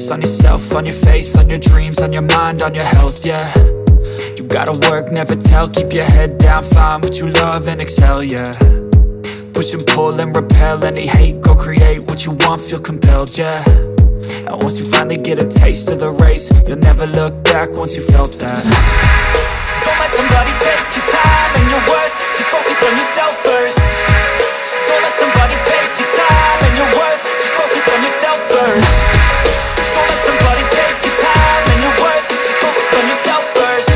focus on yourself, on your faith, on your dreams, on your mind, on your health, yeah. You gotta work, never tell, keep your head down, find what you love and excel, yeah. Push and pull and repel any hate, go create what you want, feel compelled, yeah. And once you finally get a taste of the race, you'll never look back once you felt that. Don't let somebody take your time and your worth, just focus on yourself first. Don't let somebody take your time and your worth, just focus on yourself first. Don't let somebody take your time and your worth, just focus on yourself first.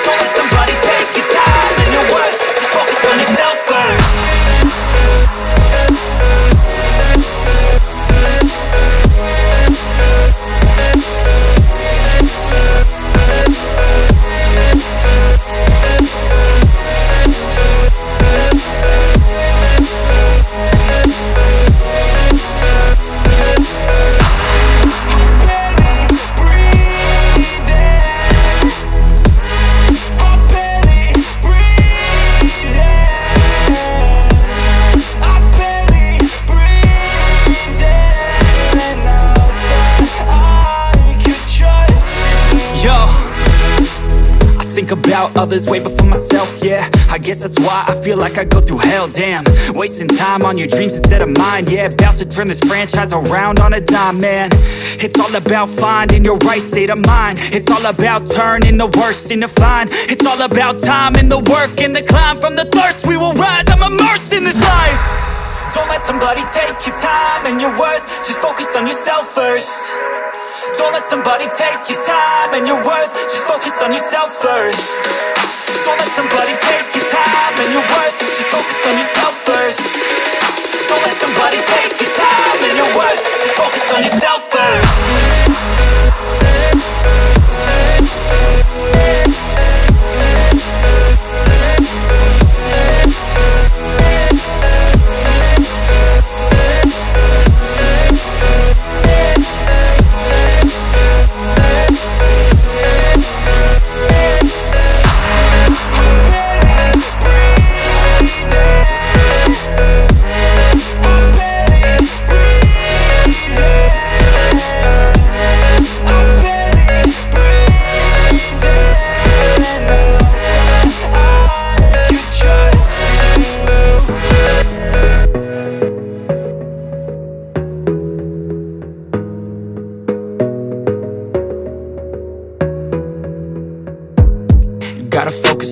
Don't let somebody take your time and your worth, just focus on yourself first. About others way before myself, yeah. I guess that's why I feel like I go through hell, damn. Wasting time on your dreams instead of mine, yeah. About to turn this franchise around on a dime, man. It's all about finding your right state of mind. It's all about turning the worst into fine. It's all about time and the work and the climb. From the thirst we will rise, I'm immersed in this life. Don't let somebody take your time and your worth, just focus on yourself first. Don't let somebody take your time and your worth, just focus on yourself first. Don't let somebody take your time and your worth, just focus on yourself first. Don't let somebody take your time and your worth, just focus on yourself first.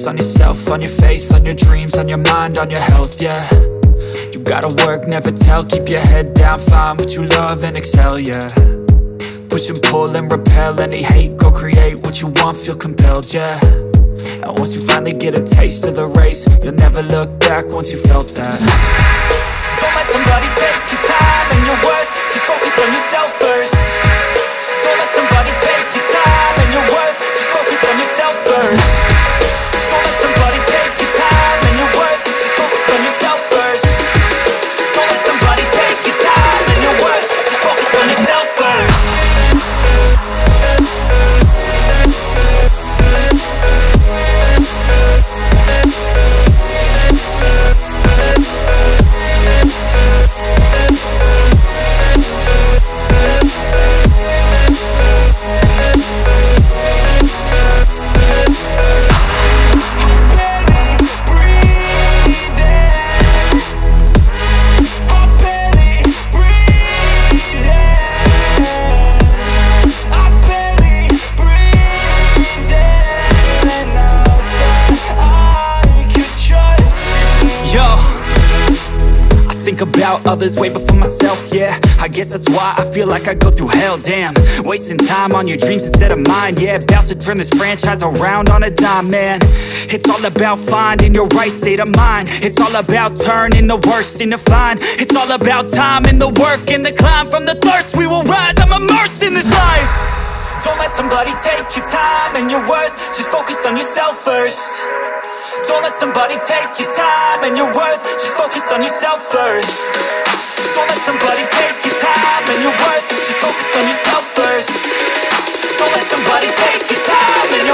On yourself, on your faith, on your dreams, on your mind, on your health, yeah. You gotta work, never tell, keep your head down, find what you love and excel, yeah. Push and pull and repel any hate, go create what you want, feel compelled, yeah. And once you finally get a taste of the race, you'll never look back once you felt that. Don't let somebody take your time and your worth, just focus on yourself first. Don't let somebody take your time and your worth, just focus on yourself first. Don't let somebody take your time and your worth, just focus on yourself first. Don't let somebody take your time and your worth, just focus on yourself first. About others way before myself, yeah. I guess that's why I feel like I go through hell, damn. Wasting time on your dreams instead of mine, yeah. About to turn this franchise around on a dime, man. It's all about finding your right state of mind. It's all about turning the worst into fine. It's all about time and the work and the climb. From the thirst we will rise, I'm immersed in this life. Don't let somebody take your time and your worth, just focus on yourself first. Don't let somebody take your time and your worth, just focus on yourself first. Don't let somebody take your time and your worth, just focus on yourself first. Don't let somebody take your time and